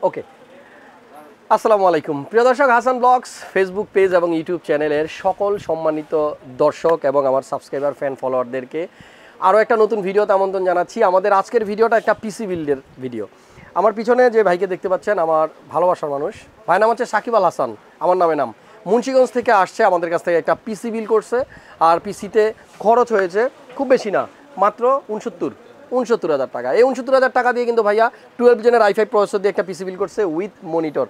ওকে, আসসালামু আলাইকুম প্রিয় দর্শক, হাসান ব্লগস ফেসবুক পেজ এবং ইউটিউব চ্যানেলের সকল সম্মানিত দর্শক এবং আমার সাবস্ক্রাইবার ফ্যান ফলোয়ারদেরকে আরও একটা নতুন ভিডিওতে আমন্ত্রণ জানাচ্ছি। আমাদের আজকের ভিডিওটা একটা পিসি বিল্ডের ভিডিও। আমার পিছনে যে ভাইকে দেখতে পাচ্ছেন আমার ভালোবাসার মানুষ, ভাই নাম হচ্ছে সাকিব আল হাসান, আমার নাম মুন্সিগঞ্জ থেকে আসছে, আমাদের কাছ থেকে একটা পিসি বিল করছে। আর পিসিতে খরচ হয়েছে খুব বেশি না, মাত্র 69,000 টাকা। এই 69,000 টাকা দিয়ে কিন্তু ভাইয়া 12 জেনের i5 প্রসেসর দিয়ে একটা পিসি বিল করছে উইথ মনিটর।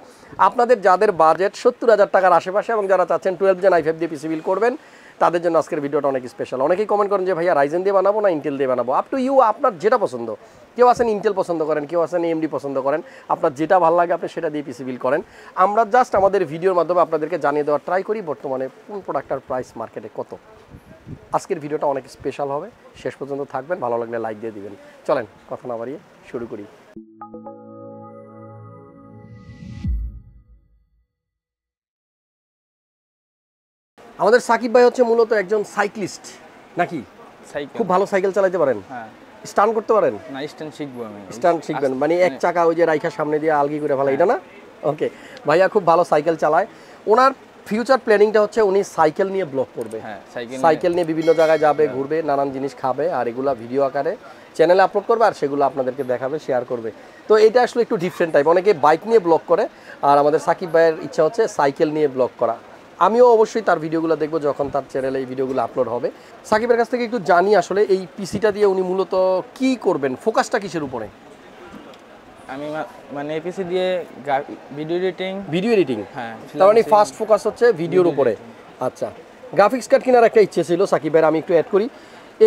আপনাদের যাদের বাজেট 70,000 টাকার আশেপাশে এবং যারা চাচ্ছেন 12 জেন i5 দিয়ে পিসি বিল করবেন, তাদের জন্য আজকের ভিডিওটা অনেক স্পেশাল। অনেকেই কমেন্ট করেন যে ভাইয়া রাইজেন দিয়ে বানাবো না ইন্টেল দিয়ে বানাবো। আপ টু ইউ, আপনার যেটা পছন্দ। কেউ আছেন ইন্টেল পছন্দ করেন, কেউ আছেন AMD পছন্দ করেন, আপনার যেটা ভালো লাগে আপনি সেটা দিয়ে পিসি বিল করেন। আমরা জাস্ট আমাদের ভিডিওর মাধ্যমে আপনাদেরকে জানিয়ে দেওয়ার ট্রাই করি বর্তমানে কোন প্রোডাক্টটার প্রাইস মার্কেটে কত। আজকের ভিডিওটা অনেক স্পেশাল হবে, শেষ পর্যন্ত থাকবেন, ভালো লাগলে লাইক দিয়ে দিবেন। চলেন কথা না বাড়িয়ে শুরু করি। আমাদের সাকিব ভাই হচ্ছে মূলত একজন সাইক্লিস্ট নাকি? খুব ভালো সাইকেল চালাতে পারেন? হ্যাঁ। স্টান্ট করতে পারেন? না, স্টান্ট শিখবো আমি। স্টান্ট শিখবেন মানে এক চাকা ওই যে রাইখা সামনে দিয়ে আলগি করে ফেলা, এটা না? ওকে, ভাইয়া খুব ভালো সাইকেল চালায়। ওনার ফিউচার প্ল্যানিংটা হচ্ছে উনি সাইকেল নিয়ে ব্লগ করবে। সাইকেল নিয়ে বিভিন্ন জায়গায় যাবে, ঘুরবে, নানান জিনিস খাবে, আর এগুলা ভিডিও আকারে চ্যানেলে আপলোড করবে, আর সেগুলো আপনাদেরকে দেখাবে, শেয়ার করবে। তো এটা আসলে একটু ডিফারেন্ট টাইপ। অনেকে বাইক নিয়ে ব্লগ করে, আর আমাদের সাকিব ভাইয়ের ইচ্ছা হচ্ছে সাইকেল নিয়ে ব্লগ করা। আমিও অবশ্যই তার ভিডিওগুলো দেখবো যখন তার চ্যানেলে এই ভিডিওগুলো আপলোড হবে। সাকিবের কাছ থেকে একটু জানি আসলে এই পিসিটা দিয়ে উনি মূলত কি করবেন, ফোকাসটা কিসের উপরে? আমি মানে এপিসি দিয়ে ভিডিও এডিটিং। হ্যাঁ, তার মানে ফার্স্ট ফোকাস হচ্ছে ভিডিওর উপরে। আচ্ছা, গ্রাফিক্স কার্ড কেনার একটা ইচ্ছে ছিল সাকিবের, আমি একটু অ্যাড করি।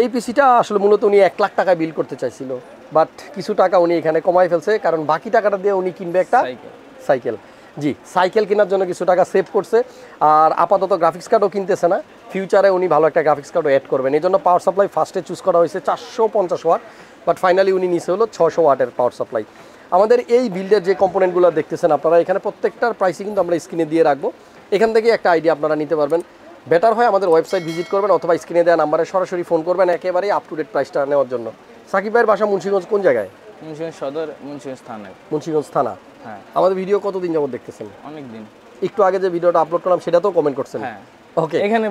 এই পিসিটা আসলে মূলত উনি 1 লাখ টাকায় বিল করতে চাইছিল, বাট কিছু টাকা উনি এখানে কমাই ফেলছে, কারণ বাকি টাকাটা দিয়ে উনি কিনবে একটা সাইকেল। জি, সাইকেল কেনার জন্য কিছু টাকা সেভ করছে। আর আপাতত গ্রাফিক্স কার্ডও কিনতেছে না, ফিউচারে উনি ভালো একটা গ্রাফিক্স কার্ডও অ্যাড করবেন। এই জন্য পাওয়ার সাপ্লাই ফার্স্টে চুজ করা হয়েছে 450 ওয়াট, বাট ফাইনালি উনি নিচে হলো 600 ওয়াটের পাওয়ার সাপ্লাই। আমাদের এই বিল্ডের যে কম্পোনেন্টগুলো দেখতেছেন আপনারা, এখানে প্রত্যেকটার প্রাইসই কিন্তু আমরা স্ক্রিনে দিয়ে রাখবো। এখান থেকে একটা আইডিয়া আপনারা নিতে পারবেন। বেটার হয় আমাদের ওয়েবসাইট ভিজিট করবেন অথবা স্ক্রিনে দেওয়া নাম্বারে সরাসরি ফোন করবেন একেবারেই আপ টু ডেট প্রাইসটা নেওয়ার জন্য। সাকিব ভাইয়ের বাসা মুন্সিগঞ্জ কোন জায়গায়? মুন্সিগঞ্জ সদর, মুন্সিগঞ্জ থানা। হ্যাঁ। আমাদের ভিডিও কতদিন যাবত দেখতেছেন? অনেক দিন। একটু আগে যে ভিডিওটা আপলোড করলাম সেটাতেও কমেন্ট করছেন? হ্যাঁ। ওকে, এখানে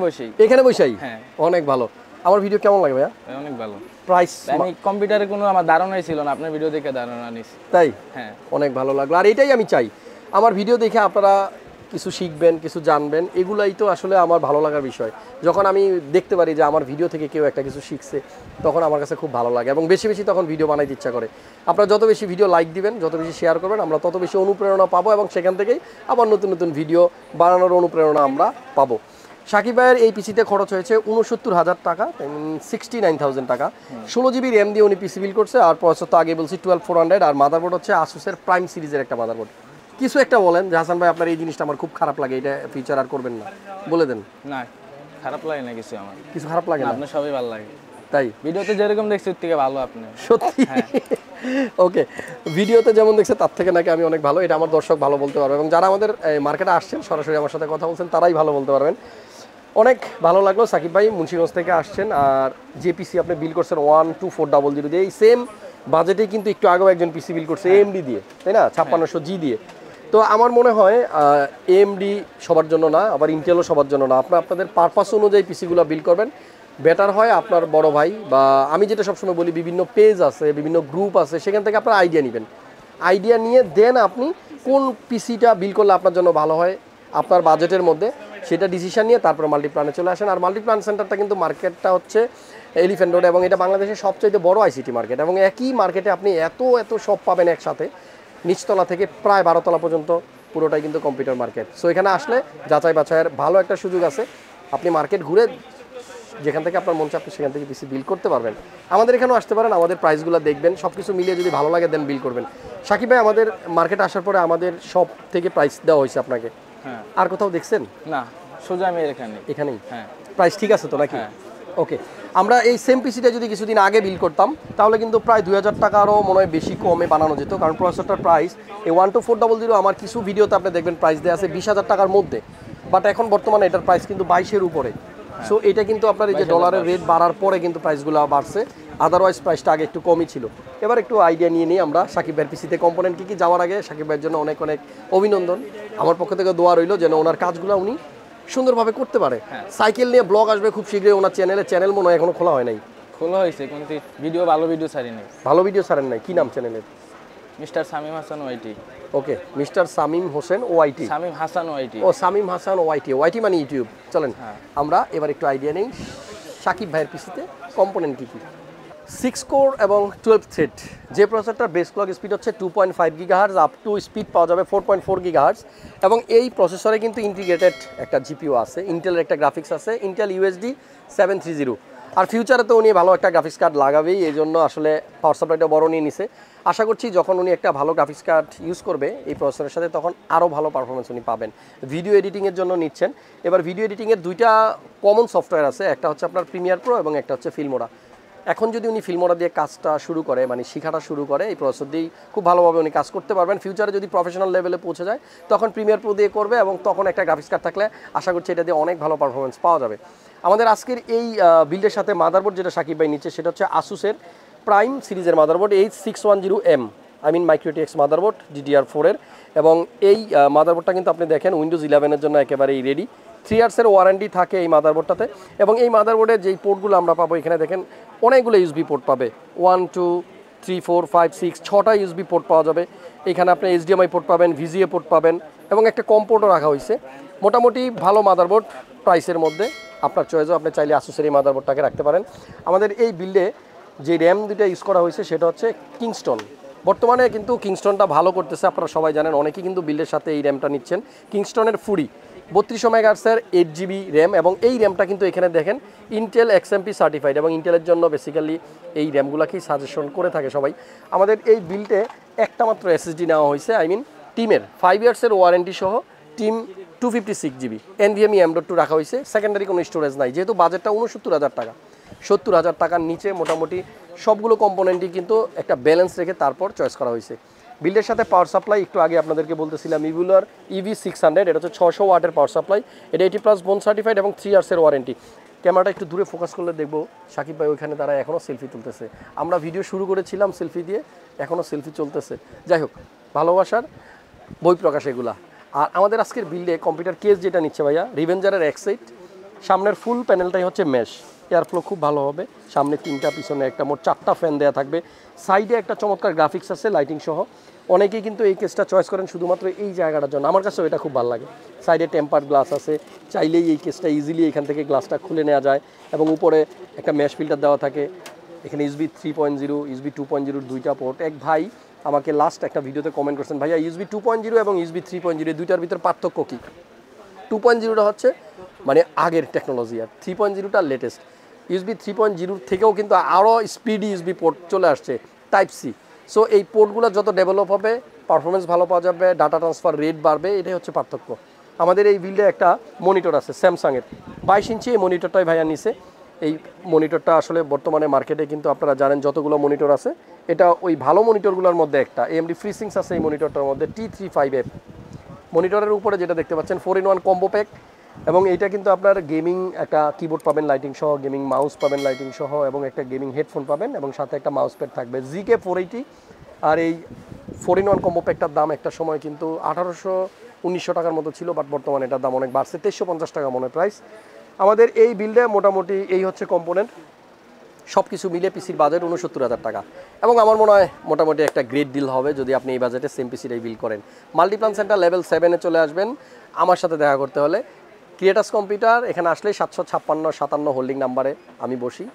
বসেই? হ্যাঁ। অনেক ভালো। আমার ভিডিও কেমন লাগে ভাইয়া? অনেক ভালো। প্রাইস আমি কম্পিউটারে কোনো আমার ধারণাই ছিল না, আপনার ভিডিও দেখে ধারণা নিছি। তাই? হ্যাঁ, অনেক ভালো লাগলো। আর এটাই আমি চাই, আমার ভিডিও দেখে আপনারা কিছু শিখবেন, কিছু জানবেন, এগুলাই তো আসলে আমার ভালো লাগার বিষয়। যখন আমি দেখতে পারি যে আমার ভিডিও থেকে কেউ একটা কিছু শিখছে, তখন আমার কাছে খুব ভালো লাগে এবং বেশি বেশি তখন ভিডিও বানাইতে ইচ্ছা করে। আপনারা যত বেশি ভিডিও লাইক দিবেন, যত বেশি শেয়ার করবেন, আমরা তত বেশি অনুপ্রেরণা পাবো এবং সেখান থেকেই আবার নতুন নতুন ভিডিও বানানোর অনুপ্রেরণা আমরা পাবো। সাকিব ভাইয়ের এই পিসিতে খরচ হয়েছে 69,000 টাকা, 69,000 টাকা। 16 জিবি র্যাম দিয়ে উনি পিসি বিল করছে। আর প্রসেসর তো আগে বলছি 12400, আর মাদারবোর্ড হচ্ছে আসুসের প্রাইম সিরিজের একটা মাদারবোর্ড। কিছু একটা বলেন যে হাসান ভাই আপনার এই জিনিসটা আমার খুব খারাপ লাগে, এটা ফিচার আর করবেন না, বলে দেন। না, খারাপ লাগে না কিছু, আমার কিছু খারাপ লাগে না, আপনার সবই ভালো লাগে। তাই ভিডিওতে যেরকম দেখছি ওর থেকে ভালো আপনি, সত্যি? ওকে, ভিডিওতে যেমন দেখছে তার থেকে নাকি আমি অনেক ভালো, এটা আমার দর্শক ভালো বলতে পারবে, এবং যারা আমাদের মার্কেটে আসছেন সরাসরি আমার সাথে কথা বলছেন তারাই ভালো বলতে পারবেন। অনেক ভালো লাগলো সাকিব ভাই মুন্সিগঞ্জ থেকে আসছেন। আর যে পিসি আপনি বিল করছেন 12400 দিয়ে, এই সেম বাজেটে কিন্তু একটু আগেও একজন পিসি বিল করছে AMD দিয়ে, তাই না? 5600G দিয়ে। তো আমার মনে হয় AMD সবার জন্য না, আবার ইন্টেলও সবার জন্য না। আপনাদের পারপাস অনুযায়ী পিসিগুলো বিল করবেন, বেটার হয়। আপনার বড় ভাই বা আমি যেটা সবসময় বলি, বিভিন্ন পেজ আছে, বিভিন্ন গ্রুপ আছে, সেখান থেকে আপনার আইডিয়া নেবেন। আইডিয়া নিয়ে দেন আপনি কোন পিসিটা বিল করলে আপনার জন্য ভালো হয় আপনার বাজেটের মধ্যে, সেটা ডিসিশন নিয়ে তারপর মাল্টিপ্লানে চলে আসেন। আর মাল্টিপ্লান সেন্টারটা কিন্তু মার্কেটটা হচ্ছে এলিফ্যান্ট রোড, এবং এটা বাংলাদেশের সবচেয়ে বড় আইসিটি মার্কেট, এবং একই মার্কেটে আপনি এত সব পাবেন একসাথে। নিচতলা থেকে প্রায় 12 তলা পর্যন্ত পুরোটাই কিন্তু কম্পিউটার মার্কেট। সো এখানে আসলে যাচাই বাছাইয়ের ভালো একটা সুযোগ আছে। আপনি মার্কেট ঘুরে যেখান থেকে আপনার মন চায় আপনি সেখান থেকে পিসি বিল করতে পারবেন। আমাদের এখানেও আসতে পারেন, আমাদের প্রাইসগুলো দেখবেন, সব কিছু মিলিয়ে যদি ভালো লাগে দেন বিল করবেন। সাকিব ভাই আমাদের মার্কেটে আসার পরে আমাদের সব থেকে প্রাইস দেওয়া হয়েছে আপনাকে। হ্যাঁ। আর কোথাও দেখছেন? না, সোজা আমি এখানেই। হ্যাঁ। প্রাইস ঠিক আছে তো নাকি? ওকে, আমরা এই সেম পিসিটা যদি কিছুদিন আগে বিল করতাম তাহলে কিন্তু প্রায় 2000 টাকারও মনে হয় বেশি কমে বানানো যেত, কারণ প্রসেসরটার প্রাইস এই 12400 আমার কিছু ভিডিওতে আপনি দেখবেন প্রাইস দেওয়া আছে 20,000 টাকার মধ্যে, বাট এখন বর্তমানে এটার প্রাইস কিন্তু 22-এর উপরে। সো এটা কিন্তু আপনার এই যে ডলারের রেট বাড়ার পরে কিন্তু প্রাইসগুলো বাড়ছে, আদারওয়াইজ প্রাইসটা আগে একটু কমই ছিল। এবার একটু আইডিয়া নিয়ে নিই আমরা সাকিব ভাইয়ের পিসিতে কম্পোনেন্ট কী কী। যাওয়ার আগে সাকিব ভাইয়ের জন্য অনেক অনেক অভিনন্দন, আমার পক্ষ থেকে দোয়া রইল যেন ওনার কাজগুলো উনি সুন্দরভাবে করতে পারে। সাইকেল নিয়ে ব্লগ আসবে খুব শীঘ্রই ওনার চ্যানেল মনে হয় এখনো খোলা হয় নাই। খোলা হয়েছে কিন্তু ভালো ভিডিও ছাড়িনি। ভালো ভিডিও ছাড়েন নাই, কি নাম চ্যানেলের? মিস্টার শামীম হাসান ওয়াইটি। ওকে, মিস্টার শামীম হোসেন ওয়াইটি। শামীম হাসান ওয়াইটি। ও শামীম হাসান ওয়াইটি মানে ইউটিউব। চলেন আমরা এবার একটু আইডিয়া নেই সাকিব ভাইয়ের পিসিতে কম্পোনেন্ট কী কী। 6 কোর এবং 12 থ্রেড, যে প্রসেসরটার বেস ক্লক স্পিড হচ্ছে 2.5 গিগাহার্জ, আপ টু স্পিড পাওয়া যাবে 4.4 গিগাহার্জ। এবং এই প্রসেসরে কিন্তু ইন্টিগ্রেটেড একটা জিপিও আছে, ইন্টেলের একটা গ্রাফিক্স আছে, ইন্টেল ইউএসডি 730। আর ফিউচারে তো উনি ভালো একটা গ্রাফিক্স কার্ড লাগাবেই, এই জন্য আসলে পাওয়ার সাপ্লাইটা বড় নিয়ে নিছে। আশা করছি যখন উনি একটা ভালো গ্রাফিক্স কার্ড ইউজ করবে এই প্রসেসরের সাথে, তখন আরও ভালো পারফরমেন্স উনি পাবেন। ভিডিও এডিটিংয়ের জন্য নিচ্ছেন। এবার ভিডিও এডিটিংয়ের দুইটা কমন সফটওয়্যার আছে, একটা হচ্ছে আপনার প্রিমিয়ার প্রো এবং একটা হচ্ছে ফিল্মোরা। এখন যদি উনি ফিল্মোরা দিয়ে কাজটা শুরু করে, মানে শেখাটা শুরু করে, এই প্রসেসর দিয়েই খুব ভালোভাবে উনি কাজ করতে পারবেন। ফিউচারে যদি প্রফেশনাল লেভেলে পৌঁছে যায় তখন প্রিমিয়ার প্রো দিয়ে করবে, এবং তখন একটা গ্রাফিক্স কার্ড থাকলে আশা করছি এটা দিয়ে অনেক ভালো পারফরমেন্স পাওয়া যাবে। আমাদের আজকের এই বিল্ডের সাথে মাদারবোর্ড যেটা সাকিব ভাই নিচ্ছে সেটা হচ্ছে আসুসের প্রাইম সিরিজের মাদারবোর্ড H610M, মাইক্রোটিএক্স মাদারবোর্ড DDR4 এর। এবং এই মাদারবোর্ডটা কিন্তু আপনি দেখেন উইন্ডোজ 11-এর জন্য একেবারেই রেডি। 3 ইয়ার্সের ওয়ারেন্টি থাকে এই মাদারবোর্ডটাতে। এবং এই মাদারবোর্ডের যেই পোর্টগুলো আমরা পাবো এখানে দেখেন অনেকগুলো ইউএসবি পোর্ট পাবে, 1 2 3 4 5 6 6টা ইউএসবি পোর্ট পাওয়া যাবে। এখানে আপনি HDMI পোর্ট পাবেন, VGA পোর্ট পাবেন, এবং একটা কম পোর্টও রাখা হয়েছে। মোটামুটি ভালো মাদারবোর্ড প্রাইসের মধ্যে, আপনার চয়েসও, আপনি চাইলে আসুসের এই মাদারবোর্ডটাকে রাখতে পারেন। আমাদের এই বিল্ডে যে র্যাম দুটা ইউজ করা হয়েছে সেটা হচ্ছে কিংস্টন। বর্তমানে কিন্তু কিংস্টনটা ভালো করতেছে, আপনারা সবাই জানেন, অনেকেই কিন্তু বিল্ডের সাথে এই র্যামটা নিচ্ছেন। কিংস্টনের ফুডি 3200 মেগাহার্টজের 8GB র্যাম, এবং এই র্যামটা কিন্তু এখানে দেখেন ইন্টেল XMP সার্টিফাইড, এবং ইন্টেলের জন্য বেসিক্যালি এই র্যামগুলোকেই সাজেশন করে থাকে সবাই। আমাদের এই বিল্ডে একটা মাত্র SSD নেওয়া হয়েছে, টিমের 5 ইয়ার্সের ওয়ারেন্টি সহ টিম 256GB NVMe M.2 রাখা হয়েছে। সেকেন্ডারি কোনো স্টোরেজ নাই, যেহেতু বাজেটটা 69,000 টাকা, 70,000 টাকার নিচে মোটামুটি সবগুলো কম্পোনেন্টই কিন্তু একটা ব্যালেন্স রেখে তারপর চয়েস করা হয়েছে। বিল্ডের সাথে পাওয়ার সাপ্লাই একটু আগে আপনাদেরকে বলতেছিলাম, ইভুলার EV600, এটা হচ্ছে 600 ওয়াটের পাওয়ার সাপ্লাই, এটা 80+ বোন সার্টিফাইড এবং 3 ইয়ার্সের ওয়ারেন্টি। ক্যামেরাটা একটু দূরে ফোকাস করলে দেখবো সাকিব ভাই ওইখানে তারা এখনও সেলফি তুলতেছে। আমরা ভিডিও শুরু করেছিলাম সেলফি দিয়ে, এখনও সেলফি চলতেছে। যাই হোক, ভালোবাসার বই প্রকাশ এগুলা। আর আমাদের আজকের বিল্ডে কম্পিউটার কেস যেটা নিচ্ছে ভাইয়া, রিভেঞ্জারের X8, সামনের ফুল প্যানেলটাই হচ্ছে মেশ, এয়ারফ্লো খুব ভালো হবে। সামনে 3টা, পিছনে একটা, মোট 4টা ফ্যান দেওয়া থাকবে। সাইডে একটা চমৎকার গ্রাফিক্স আছে লাইটিং সহ। অনেকেই কিন্তু এই কেসটা চয়েস করেন শুধুমাত্র এই জায়গাটার জন্য, আমার কাছেও এটা খুব ভালো লাগে। সাইডে টেম্পার্ড গ্লাস আছে, চাইলেই এই কেসটা ইজিলি এখান থেকে গ্লাসটা খুলে নেওয়া যায়, এবং উপরে একটা ম্যাশ ফিল্টার দেওয়া থাকে। এখানে USB 3.0, USB 2.0 দুইটা পোর্ট। এক ভাই আমাকে লাস্ট একটা ভিডিওতে কমেন্ট করছেন, ভাইয়া USB 2.0 এবং USB 3.0 দুইটার ভিতর পার্থক্য কী? 2.0টা হচ্ছে মানে আগের টেকনোলজি, আর 3.0টা লেটেস্ট। USB 3.0 থেকেও কিন্তু আরও স্পিডি USB পোর্ট চলে আসছে, টাইপ সি। সো এই পোর্টগুলো যত ডেভেলপ হবে পারফরমেন্স ভালো পাওয়া যাবে, ডাটা ট্রান্সফার রেট বাড়বে, এটাই হচ্ছে পার্থক্য। আমাদের এই বিল্ডে একটা মনিটর আছে স্যামসাংয়ের 22 ইঞ্চি, এই মনিটরটাই ভাইয়া নিছে। এই মনিটরটা আসলে বর্তমানে মার্কেটে কিন্তু আপনারা জানেন যতগুলো মনিটর আছে, এটা ওই ভালো মনিটরগুলোর মধ্যে একটা। AMD FreeSync আছে এই মনিটরটার মধ্যে, T35F। মনিটরের উপরে যেটা দেখতে পাচ্ছেন 4-in-1 কম্বো প্যাক, এবং এইটা কিন্তু আপনার গেমিং একটা কিবোর্ড পাবেন লাইটিং সহ, গেমিং মাউস পাবেন লাইটিং সহ, এবং একটা গেমিং হেডফোন পাবেন, এবং সাথে একটা মাউস প্যাড থাকবে ZK480। আর এই 4-in-1 কম্বো প্যাকটার দাম একটা সময় কিন্তু 1800-1900 টাকার মতো ছিল, বাট বর্তমানে এটার দাম অনেক বাড়ছে, 2350 টাকা মনে প্রাইস। আমাদের এই বিল্ডে মোটামুটি এই হচ্ছে কম্পোনেন্ট, সব কিছু মিলে পিসির বাজেট 69,000 টাকা, এবং আমার মনে হয় মোটামুটি একটা গ্রেট ডিল হবে যদি আপনি এই বাজেটে সেম পিসিটাই বিল করেন। মাল্টিপ্লান সেন্টার লেভেল 7-এ চলে আসবেন আমার সাথে দেখা করতে হলে। ক্রিয়েটার্স কম্পিউটার, এখানে আসলেই 756-57 হোল্ডিং নাম্বারে আমি বসি।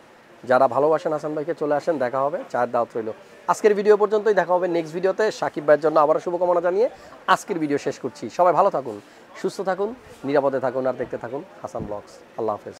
যারা ভালোবাসেন হাসান ভাইকে চলে আসেন, দেখা হবে, চায়ের দাওয়াত রইল। আজকের ভিডিও পর্যন্তই, দেখা হবে নেক্সট ভিডিওতে। সাকিব ভাইয়ের জন্য আবারও শুভকামনা জানিয়ে আজকের ভিডিও শেষ করছি। সবাই ভালো থাকুন, সুস্থ থাকুন, নিরাপদে থাকুন, আর দেখতে থাকুন হাসান ব্লগস। আল্লাহ হাফেজ।